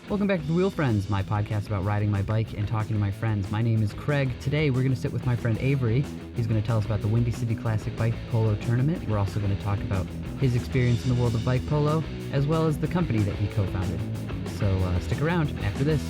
Welcome back to The Wheel Friends, my podcast about riding my bike and talking to my friends. My name is Craig. Today we're going to sit with my friend Avery. He's going to tell us about the Windy City Classic Bike Polo Tournament. We're also going to talk about his experience in the world of bike polo, as well as the company that he co-founded. So stick around after this.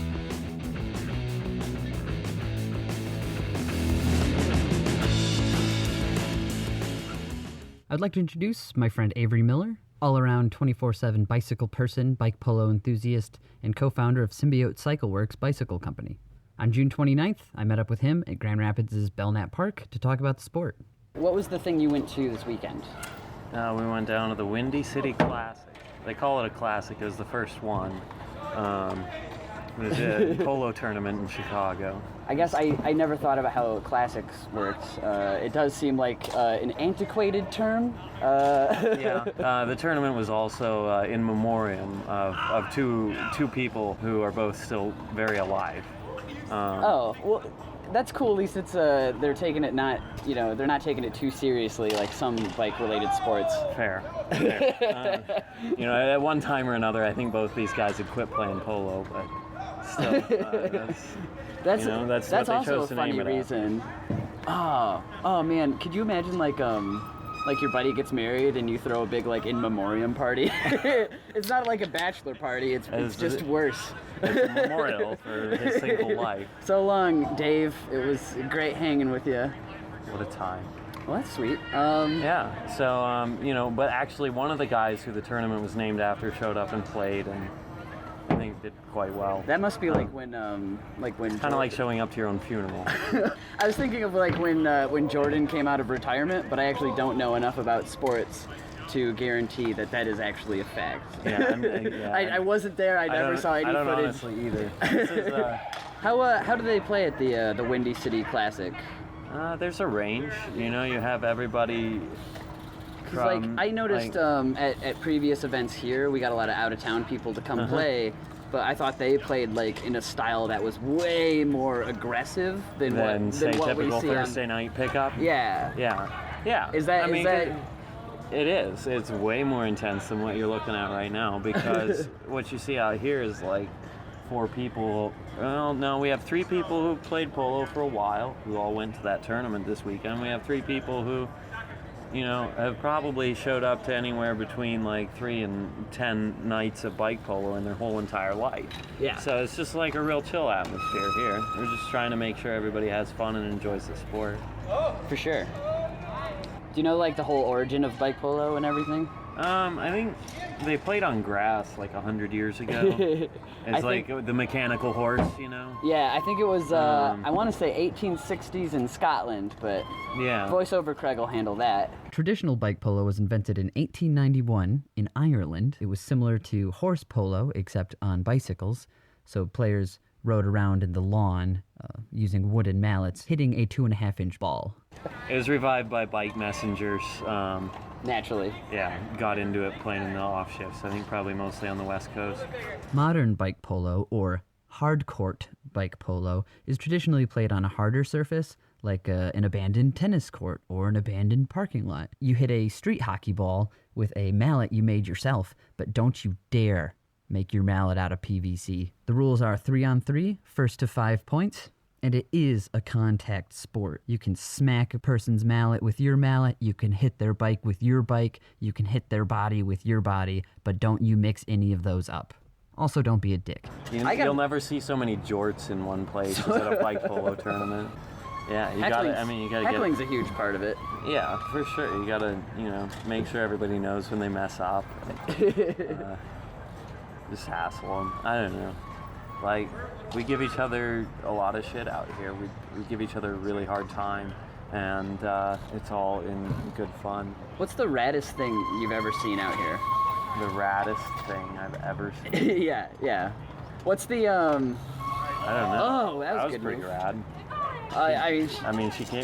I'd like to introduce my friend Avery Miller, all-around 24/7 bicycle person, bike polo enthusiast, and co-founder of Symbiote Cycleworks bicycle company. On June 29th, I met up with him at Grand Rapids' Belknap Park to talk about the sport. What was the thing you went to this weekend? We went down to the Windy City Classic. They call it a classic. It was the first one. It was a polo tournament in Chicago. I guess I never thought about how classics works. It does seem like an antiquated term. The tournament was also in memoriam of two people who are both still very alive. Well, that's cool. At least it's they're taking it they're not taking it too seriously like some bike-related sports. Fair. At one time or another, I think both these guys had quit playing polo, but still, that's what they also chose a to funny name it reason. Oh man, could you imagine like your buddy gets married and you throw a big in memoriam party? It's not like a bachelor party. It's just worse. It's a memorial for his single life. So long, Dave. It was great hanging with you. What a time. Well, that's sweet. But actually one of the guys who the tournament was named after showed up and played, and I think did quite well. That must be when kind of like showing up to your own funeral. I was thinking of when Jordan came out of retirement, but I actually don't know enough about sports to guarantee that is actually a fact. I wasn't there. I never saw any footage. I don't honestly either. This is, how do they play at the Windy City Classic? There's a range. You have everybody. I noticed at previous events here, we got a lot of out-of-town people to come play, but I thought they played in a style that was way more aggressive than what we see typical Thursday night pickup. Yeah. Is that? It is. It's way more intense than what you're looking at right now, because what you see out here is four people. Well, no, we have three people who played polo for a while, who all went to that tournament this weekend. We have three people who have probably showed up to anywhere between 3 and 10 nights of bike polo in their whole entire life. Yeah. So it's just a real chill atmosphere here. We're just trying to make sure everybody has fun and enjoys the sport. For sure. Do you know the whole origin of bike polo and everything? I think they played on grass 100 years ago. It's the mechanical horse, Yeah, I think it was, I want to say 1860s in Scotland, but yeah. Voiceover Craig will handle that. Traditional bike polo was invented in 1891 in Ireland. It was similar to horse polo, except on bicycles, so players rode around in the lawn using wooden mallets, hitting a 2.5-inch ball. It was revived by bike messengers. Naturally. Yeah, got into it playing in the off shifts. I think probably mostly on the West Coast. Modern bike polo, or hardcourt bike polo, is traditionally played on a harder surface, like an abandoned tennis court or an abandoned parking lot. You hit a street hockey ball with a mallet you made yourself, but don't you dare make your mallet out of PVC. The rules are 3-on-3, first to 5 points, and it is a contact sport. You can smack a person's mallet with your mallet, you can hit their bike with your bike, you can hit their body with your body, but don't you mix any of those up. Also, don't be a dick. You'll never see so many jorts in one place as at a bike polo tournament. Yeah, you gotta heckling's a huge part of it. Yeah, for sure. You gotta, make sure everybody knows when they mess up. Just hassle them. I don't know. We give each other a lot of shit out here. We give each other a really hard time, and it's all in good fun. What's the raddest thing you've ever seen out here? The raddest thing I've ever seen? yeah. What's the, I don't know. Oh, that was good pretty move. Rad.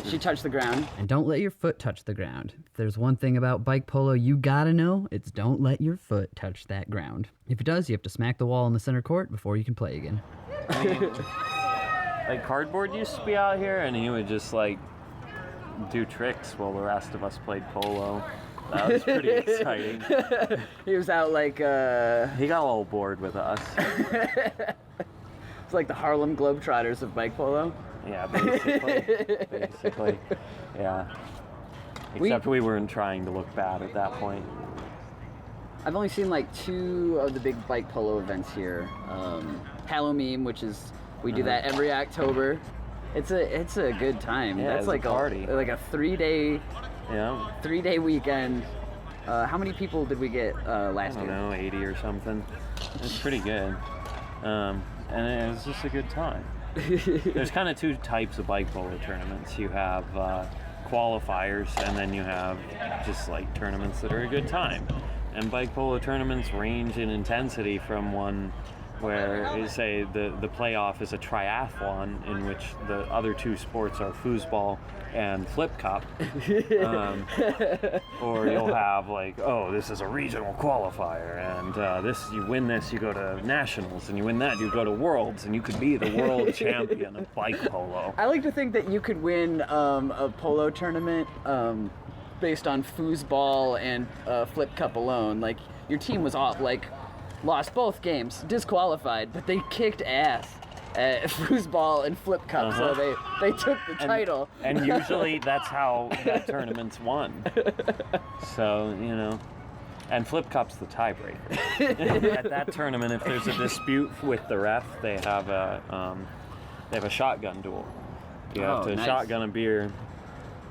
She touched the ground. And don't let your foot touch the ground. If there's one thing about bike polo you gotta know, it's don't let your foot touch that ground. If it does, you have to smack the wall in the center court before you can play again. Cardboard used to be out here, and he would just do tricks while the rest of us played polo. That was pretty exciting. He was out like He got a little bored with us. it's like the Harlem Globetrotters of bike polo. Yeah, basically. Yeah. Except we weren't trying to look bad at that point. I've only seen like 2 of the big bike polo events here. Halloween, which is we do that every October. It's a good time. Yeah, That's like a party. Like a 3-day Yeah. 3-day weekend. How many people did we get last year? I don't know, 80 or something. It's pretty good. And it was just a good time. There's kind of 2 types of bike polo tournaments. You have qualifiers, and then you have just like tournaments that are a good time. And bike polo tournaments range in intensity from one where, say, the playoff is a triathlon in which the other 2 sports are foosball and flip cup. Or you'll have like, oh, this is a regional qualifier, and this, you win this, you go to nationals, and you win that, you go to worlds, and you could be the world champion of bike polo. I like to think that you could win a polo tournament based on foosball and flip cup alone. Like, your team was off, like, lost both games, disqualified, but they kicked ass at foosball and flip cup, so they took the title. And usually that's how that tournament's won. So, you know, and flip cup's the tiebreaker. At that tournament, if there's a dispute with the ref, they have a shotgun duel. You have to shotgun a beer,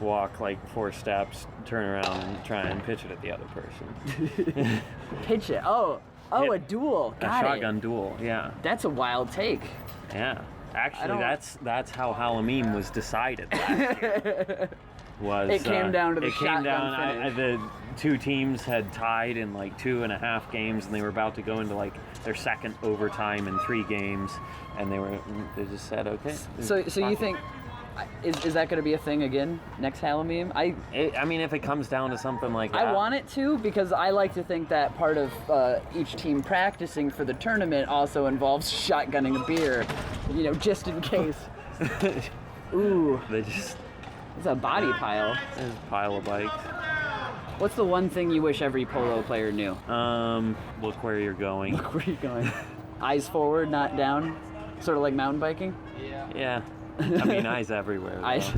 walk like 4 steps, turn around, and try and pitch it at the other person. Pitch it. Oh, a duel. Got a shotgun duel. Yeah. That's a wild take. Yeah. Actually, that's how Halloween was decided last year. It came down to the shotgun finish. The 2 teams had tied in like 2.5 games, and they were about to go into like their second overtime in 3 games, and they just said, okay. So you think is that going to be a thing again next Halloween? I mean, if it comes down to something like that. I want it to, because I like to think that part of each team practicing for the tournament also involves shotgunning a beer, you know, just in case. Ooh. It's a body pile. There's a pile of bikes. What's the one thing you wish every polo player knew? Look where you're going. Look where you're going. Eyes forward, not down. Sort of like mountain biking? Yeah. I mean, eyes everywhere. Eyes,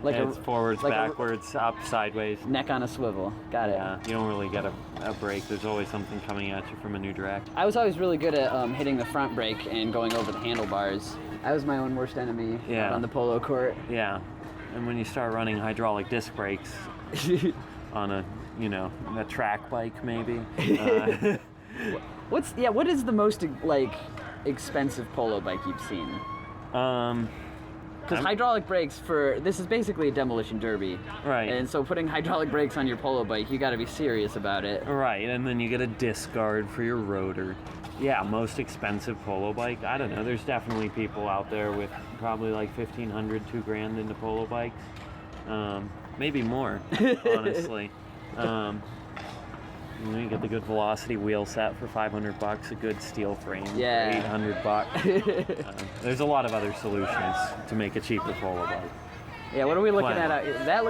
like it's forwards, like backwards, up, sideways. Neck on a swivel. Got it. Yeah, you don't really get a break. There's always something coming at you from a new direction. I was always really good at hitting the front brake and going over the handlebars. I was my own worst enemy out on the polo court. Yeah, and when you start running hydraulic disc brakes on a track bike maybe. What is the most like expensive polo bike you've seen? Because hydraulic brakes this is basically a demolition derby. Right. And so putting hydraulic brakes on your polo bike, you gotta be serious about it. Right, and then you get a disc guard for your rotor. Yeah, most expensive polo bike. I don't know, there's definitely people out there with probably like $1,500, $2,000 into polo bikes. Maybe more, honestly. You get the good velocity wheel set for $500, a good steel frame for $800. There's a lot of other solutions to make a cheaper polo bike. Yeah, what are we looking at? That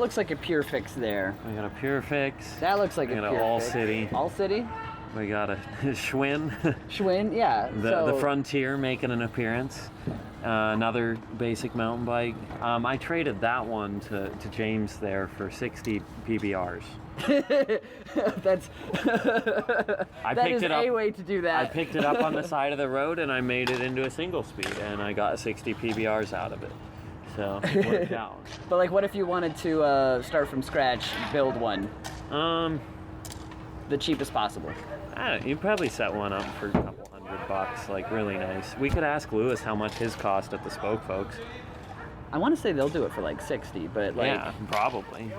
looks like a Pure Fix there. We got a Pure Fix. That looks like a Pure Fix. All City. All City. We got a Schwinn. Schwinn, yeah. The Frontier making an appearance. Another basic mountain bike. I traded that one to James there for 60 PBRs. That is a way to do that. I picked it up on the side of the road and I made it into a single speed, and I got 60 PBRs out of it. So it worked out. But like, what if you wanted to start from scratch, build one? The cheapest possible. You'd probably set one up for a couple $100, like really nice. We could ask Lewis how much his cost at the Spoke Folks. I want to say they'll do it for like 60, but like yeah, probably.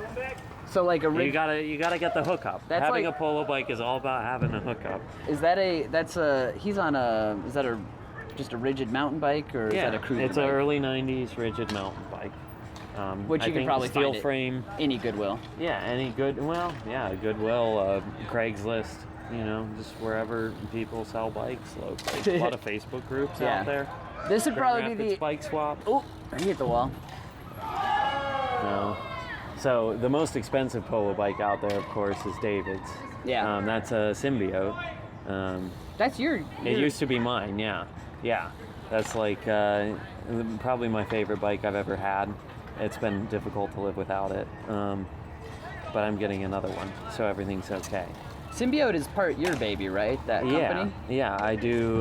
So like you gotta get the hookup. Having a polo bike is all about having a hookup. Is that just a rigid mountain bike, or is that a cruiser? It's an early '90s rigid mountain bike. Which you can probably steel find frame. Any Goodwill. Yeah, Goodwill, Craigslist. You know, just wherever people sell bikes locally. A lot of Facebook groups out there. This would probably be the bike swap. Oh, I hit the wall. No. So the most expensive polo bike out there, of course, is David's. Yeah. That's a Symbiote. That's your... It used to be mine, yeah. Yeah. That's like probably my favorite bike I've ever had. It's been difficult to live without it. But I'm getting another one, so everything's okay. Symbiote is part your baby, right? That company? Yeah. I do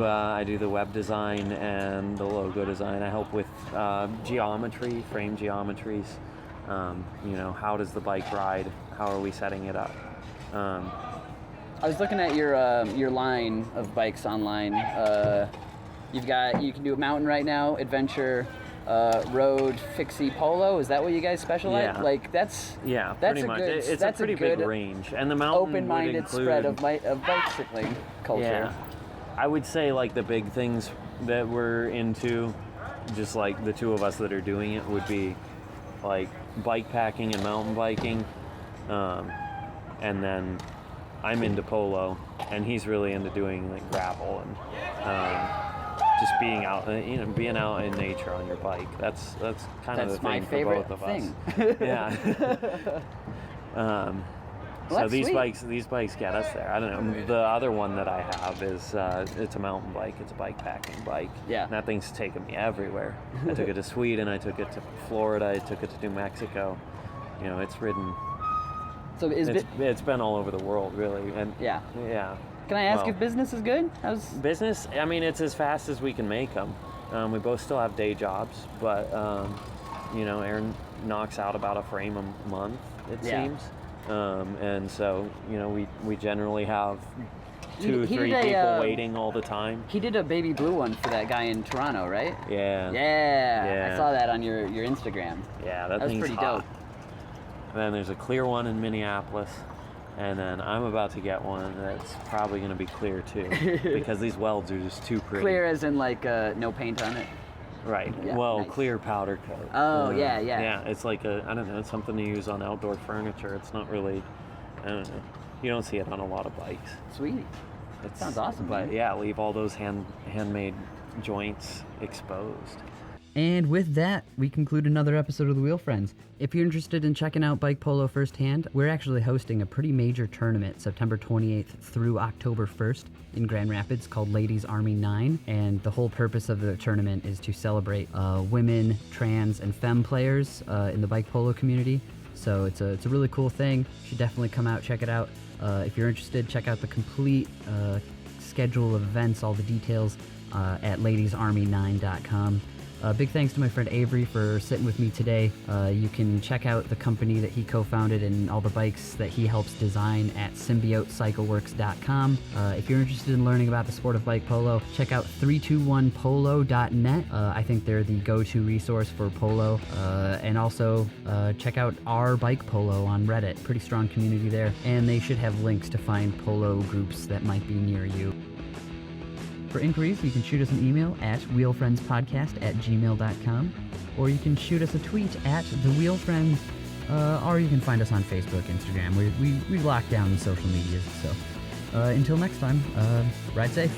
the web design and the logo design. I help with geometry, frame geometries. How does the bike ride? How are we setting it up? I was looking at your line of bikes online. You can do a mountain right now, adventure, road, fixie, polo. Is that what you guys specialize? Yeah. Like that's pretty much. It's a pretty big range, and the mountain open-minded would include, spread of bicycling culture. Yeah, I would say like the big things that we're into, just like the two of us that are doing it, would be like bike packing and mountain biking, and then I'm into polo, and he's really into doing like gravel and just being out, being out in nature on your bike. That's kind of the thing for both of us. Yeah. So these bikes get us there. I don't know. The other one that I have is it's a mountain bike. It's a bike packing bike. Yeah. And that thing's taken me everywhere. I took it to Sweden. I took it to Florida. I took it to New Mexico. It's ridden. So it's been all over the world, really. And yeah. Yeah. Can I ask if business is good? Business? I mean, it's as fast as we can make them. We both still have day jobs, but Aaron knocks out about a frame a month, it seems. And so, we generally have two, three people waiting all the time. He did a baby blue one for that guy in Toronto, right? Yeah. Yeah. I saw that on your Instagram. Yeah, that was thing's pretty hot. dope. And then there's a clear one in Minneapolis. And then I'm about to get one that's probably going to be clear too, because these welds are just too pretty. Clear as in like no paint on it? Right. Yeah, well, nice. Clear powder coat. Oh, yeah. Yeah, it's like it's something to use on outdoor furniture. It's not really, you don't see it on a lot of bikes. Sweet. Sounds awesome. But man. yeah, leave all those handmade joints exposed. And with that, we conclude another episode of The Wheel Friends. If you're interested in checking out Bike Polo firsthand, we're actually hosting a pretty major tournament September 28th through October 1st in Grand Rapids called Ladies Army 9. And the whole purpose of the tournament is to celebrate women, trans, and femme players in the bike polo community. So it's a really cool thing. You should definitely come out, check it out. If you're interested, check out the complete schedule of events, all the details at ladiesarmy9.com. Big thanks to my friend Avery for sitting with me today. You can check out the company that he co-founded and all the bikes that he helps design at symbiotecycleworks.com. If you're interested in learning about the sport of bike polo, check out 321polo.net. I think they're the go-to resource for polo. And also check out our Bike Polo on Reddit. Pretty strong community there. And they should have links to find polo groups that might be near you. For inquiries, you can shoot us an email at wheelfriendspodcast@gmail.com, or you can shoot us a tweet at thewheelfriends, or you can find us on Facebook, Instagram. We lock down the social medias. So until next time, ride safe.